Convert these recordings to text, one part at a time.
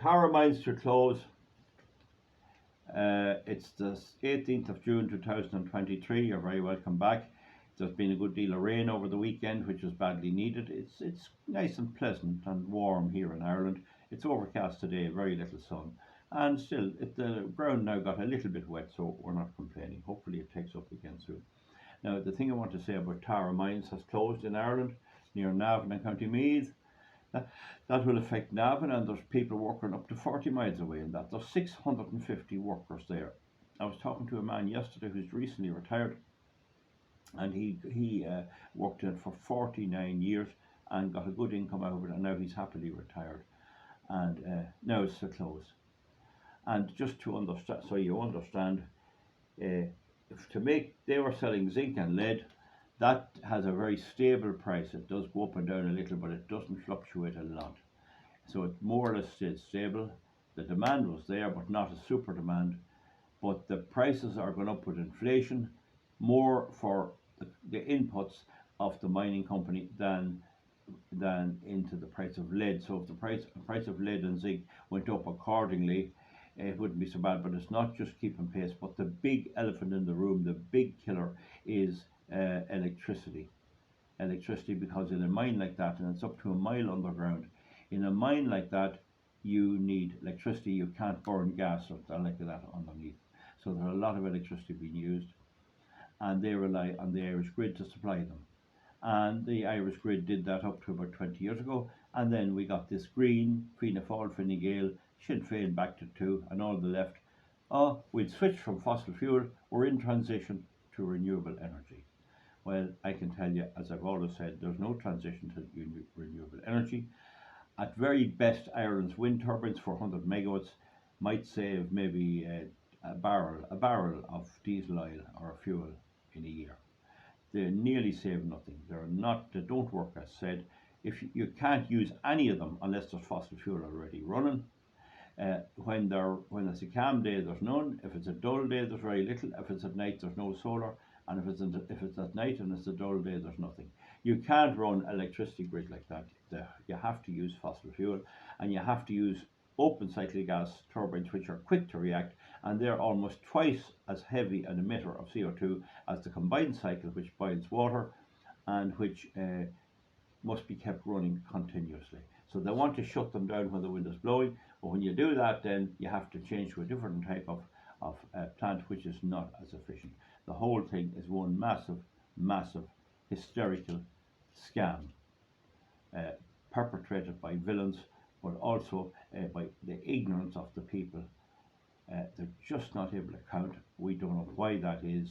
Tara Mines to close. It's the 18th of June 2023. You're very welcome back. There's been a good deal of rain over the weekend, which was badly needed. It's nice and pleasant and warm here in Ireland. It's overcast today, very little sun, and still the ground now got a little bit wet, so we're not complaining. Hopefully it takes up again soon. Now the thing I want to say about Tara Mines has closed in Ireland near Navan and County Meath. That will affect Navan, and there's people working up to 40 miles away in that. There's 650 workers there. I was talking to a man yesterday who's recently retired, and he worked in it for 49 years and got a good income out of it, and now he's happily retired, and now it's to close. And just to understand, so you understand, they were selling zinc and lead. That has a very stable price. It does go up and down a little, but it doesn't fluctuate a lot. So it more or less stayed stable. The demand was there, but not a super demand. But the prices are going up with inflation, more for the inputs of the mining company than into the price of lead. So if the price of lead and zinc went up accordingly, it wouldn't be so bad. But it's not just keeping pace. But the big elephant in the room, the big killer, is electricity. Because in a mine like that, and it's up to a mile underground, in a mine like that, you need electricity. You can't burn gas or like that underneath. So there's a lot of electricity being used, and they rely on the Irish grid to supply them. And the Irish grid did that up to about 20 years ago, and then we got this green, Fianna Fáil, Fine Gael, Sinn Féin backed it too, and all the left. Oh, we'd switch from fossil fuel. We're in transition to renewable energy. Well, I can tell you, as I've always said, there's no transition to renewable energy. At very best, Ireland's wind turbines, 400 megawatts, might save maybe a barrel of diesel oil or fuel in a year. They nearly save nothing. They don't work as said. If you can't use any of them unless there's fossil fuel already running. When it's a calm day, there's none. If it's a dull day, there's very little. If it's at night, there's no solar. And if it's at night and it's a dull day, there's nothing. You can't run electricity grid like that. You have to use fossil fuel, and you have to use open cycle gas turbines, which are quick to react, and they're almost twice as heavy an emitter of CO2 as the combined cycle, which boils water and which must be kept running continuously. So they want to shut them down when the wind is blowing, but when you do that, then you have to change to a different type of plant, which is not as efficient. The whole thing is one massive hysterical scam, perpetrated by villains, but also by the ignorance of the people. They're just not able to count. We don't know why that is.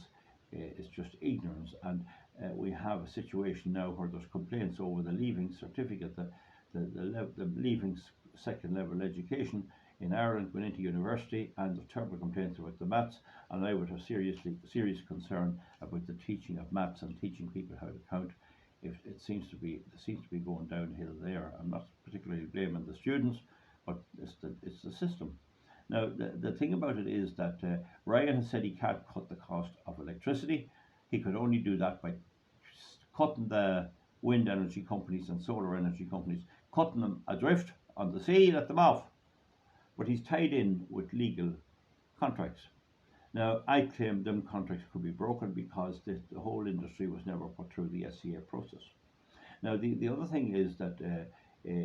It's just ignorance, and we have a situation now where there's complaints over the leaving certificate, the leaving second level education in Ireland going into university, and the terrible complaints about the maths, and I would have serious concern about the teaching of maths and teaching people how to count. If it seems to be going downhill there. I'm not particularly blaming the students, but it's the system. Now the thing about it is that Ryan has said he can't cut the cost of electricity. He could only do that by cutting the wind energy companies and solar energy companies, cutting them adrift on the sea, let them off. But he's tied in with legal contracts. Now, I claim them contracts could be broken because the whole industry was never put through the SCA process. Now, the other thing is that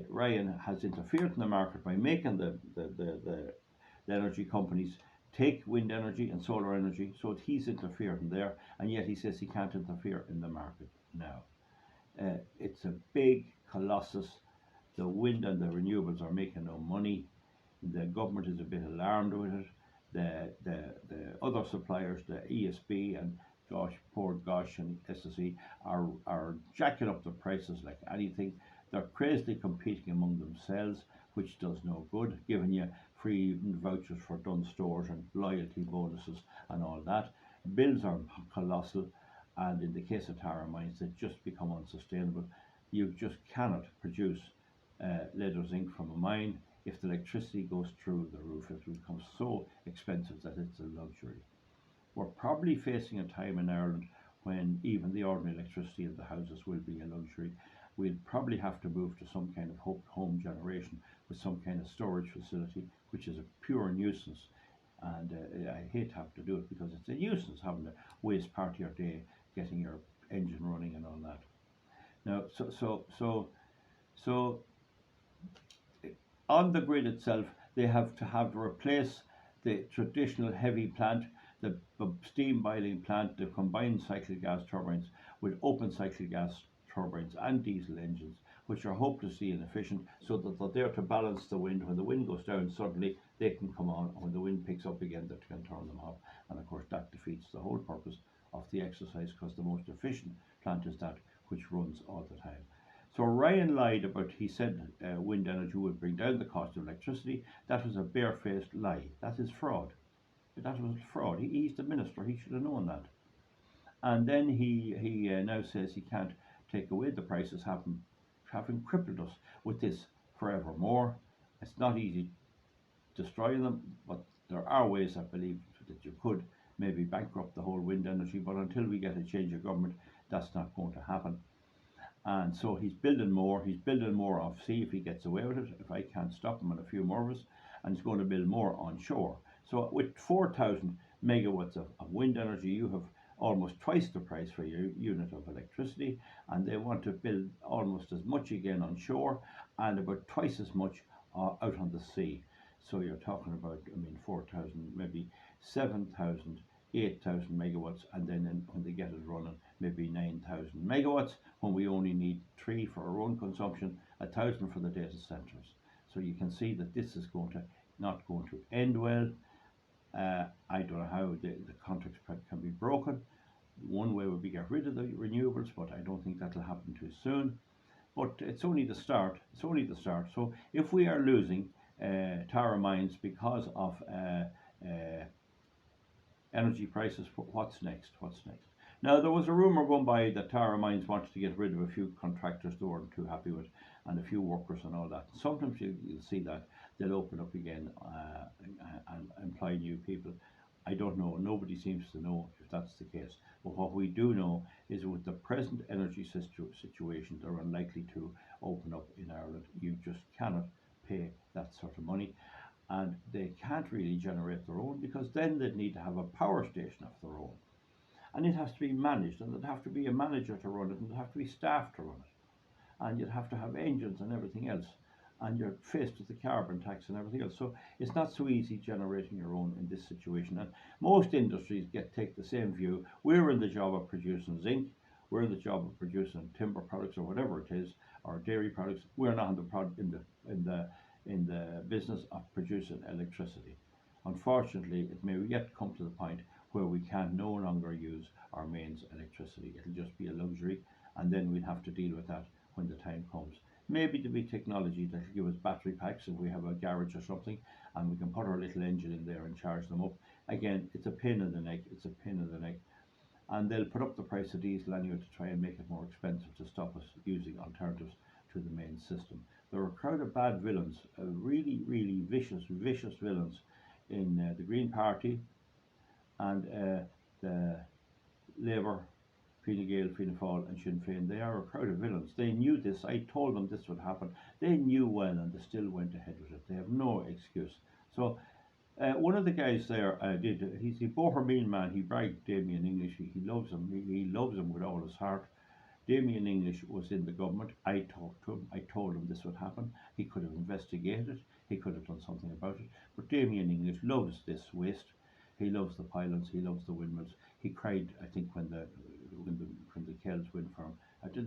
Ryan has interfered in the market by making the energy companies take wind energy and solar energy, so he's interfered in there, and yet he says he can't interfere in the market now. It's a big colossus. The wind and the renewables are making no money. The government is a bit alarmed with it. The other suppliers, the ESB and Port Gosh and SSE, are jacking up the prices like anything. They're crazily competing among themselves, which does no good, giving you free vouchers for done stores and loyalty bonuses and all that. Bills are colossal, and in the case of Tara Mines, they just become unsustainable. You just cannot produce lead or zinc from a mine. If the electricity goes through the roof, it will become so expensive that it's a luxury. We're probably facing a time in Ireland when even the ordinary electricity in the houses will be a luxury. We'll probably have to move to some kind of home generation, with some kind of storage facility, which is a pure nuisance. And I hate to have to do it because it's a nuisance having to waste part of your day getting your engine running and all that. Now, so on the grid itself, they have to replace the traditional heavy plant, the steam boiling plant, the combined cycle gas turbines with open cycle gas turbines and diesel engines, which are hopelessly inefficient, so that they're there to balance the wind. When the wind goes down, suddenly they can come on, and when the wind picks up again, they can turn them off. And of course, that defeats the whole purpose of the exercise, because the most efficient plant is that which runs all the time. So Ryan lied about, he said wind energy would bring down the cost of electricity. That was a barefaced lie. That is fraud. That was fraud. He's the minister. He should have known that. And then he now says he can't take away the prices, having crippled us with this forevermore. It's not easy destroying them, but there are ways, I believe, that you could maybe bankrupt the whole wind energy. But until we get a change of government, that's not going to happen. And so he's building more. He's building more off sea if he gets away with it. If I can't stop him and a few more of us, and he's going to build more on shore. So with 4,000 megawatts of wind energy, you have almost twice the price for your unit of electricity, and they want to build almost as much again on shore and about twice as much out on the sea. So you're talking about, 4,000, maybe 7,000, 8,000 megawatts, and then when they get it running, maybe 9,000 megawatts, when we only need 3 for our own consumption, 1,000 for the data centers. So you can see that this is not going to end well. I don't know how the contracts can be broken. One way would be get rid of the renewables, but I don't think that'll happen too soon. But it's only the start. It's only the start. So if we are losing Tara Mines because of energy prices, what's next? What's next? Now, there was a rumour going by that Tara Mines wanted to get rid of a few contractors they weren't too happy with, and a few workers and all that. Sometimes you'll see that they'll open up again and employ new people. I don't know. Nobody seems to know if that's the case. But what we do know is with the present energy situation, they're unlikely to open up in Ireland. You just cannot pay that sort of money. And they can't really generate their own, because then they'd need to have a power station of their own. And it has to be managed, and there'd have to be a manager to run it, and there'd have to be staff to run it. And you'd have to have engines and everything else. And you're faced with the carbon tax and everything else. So it's not so easy generating your own in this situation. And most industries take the same view. We're in the job of producing zinc, we're in the job of producing timber products or whatever it is, or dairy products. We're not in the business of producing electricity. Unfortunately, it may yet come to the point where we can no longer use our mains electricity. It'll just be a luxury, and then we'll have to deal with that when the time comes. Maybe there'll be technology that will give us battery packs if we have a garage or something, and we can put our little engine in there and charge them up. Again, it's a pain in the neck. It's a pain in the neck. And they'll put up the price of diesel anyway to try and make it more expensive to stop us using alternatives to the main system. There are a crowd of bad villains, really, really vicious villains in the Green Party and the Labour, Fine Gael, Fianna Fáil and Sinn Féin. They are a crowd of villains. They knew this. I told them this would happen. They knew well, and they still went ahead with it. They have no excuse. So one of the guys there he's a Bohermeen man. He bragged Damien English. He loves him. He loves him with all his heart. Damien English was in the government. I talked to him. I told him this would happen. He could have investigated. He could have done something about it. But Damien English loves this waste. He loves the pylons. He loves the windmills. He cried, I think, when the Kells wind farm.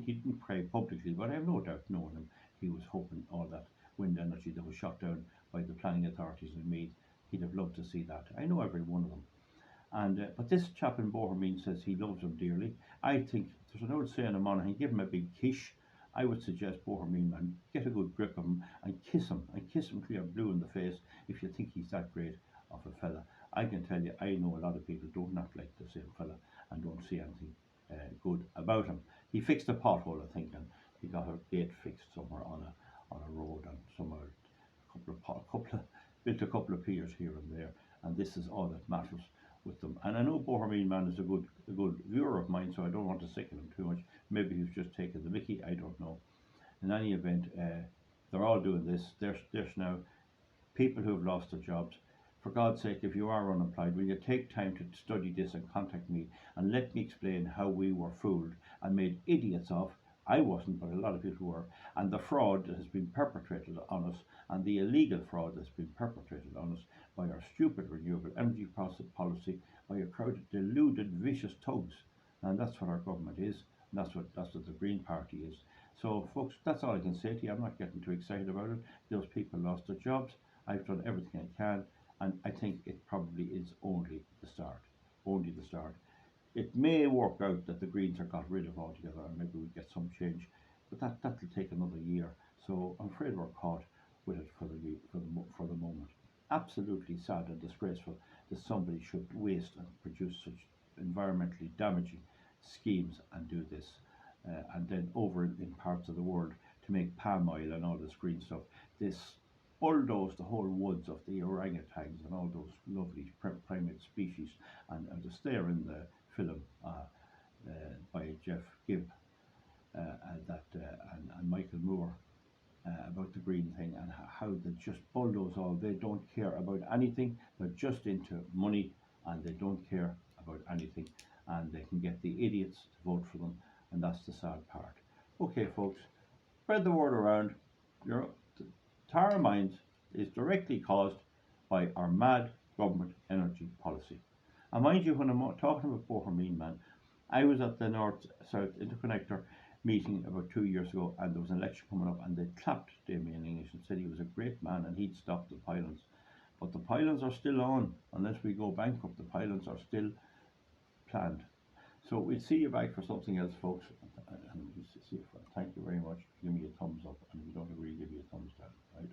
He didn't cry publicly, but I have no doubt, knowing him, he was hoping all that wind energy that was shot down by the planning authorities in Meath. He'd have loved to see that. I know every one of them. And but this chap in Bohermeen says he loves him dearly. I think there's an old saying in Monaghan, give him a big kiss. I would suggest Bohermeen man, get a good grip of him and kiss him clear blue in the face if you think he's that great of a fella. I can tell you, I know a lot of people do not like the same fella and don't see anything good about him. He fixed a pothole, I think, and he got a gate fixed somewhere on a road, and somewhere built a couple of piers here and there, and this is all that matters with them. And I know Bohermeen man is a good viewer of mine, so I don't want to sicken him too much. Maybe he's just taken the mickey, I don't know. In any event, They're all doing this. There's now people who have lost their jobs. For God's sake, if you are unemployed, will you take time to study this and contact me and let me explain how we were fooled and made idiots of? I wasn't, but a lot of people were. And the fraud that has been perpetrated on us, and the illegal fraud that's been perpetrated on us by our stupid renewable energy policy, by a crowd of deluded, vicious thugs. And that's what our government is. And that's what the Green Party is. So, folks, that's all I can say to you. I'm not getting too excited about it. Those people lost their jobs. I've done everything I can, and I think it probably is only the start. Only the start. It may work out that the Greens are got rid of altogether, and maybe we get some change, but that'll take another year. So I'm afraid we're caught with it for the moment. Absolutely sad and disgraceful that somebody should waste and produce such environmentally damaging schemes and do this, and then over in parts of the world to make palm oil and all this green stuff. This bulldoze the whole woods of the orangutans and all those lovely primate species, and just there in the film by Jeff Gibb and Michael Moore about the green thing, and how they just bulldoze all. They don't care about anything. They're just into money, and they don't care about anything, and they can get the idiots to vote for them, and that's the sad part. Okay, folks, spread the word around. Your Tara Mines is directly caused by our mad government energy policy. And mind you, when I'm talking about Bohermeen, man, I was at the North-South Interconnector meeting about 2 years ago, and there was an election coming up, and they clapped Damien English and said he was a great man and he'd stop the pylons. But the pylons are still on. Unless we go bankrupt, the pylons are still planned. So we'll see you back for something else, folks. And thank you very much. Give me a thumbs up, and if you don't agree, give me a thumbs down. Right?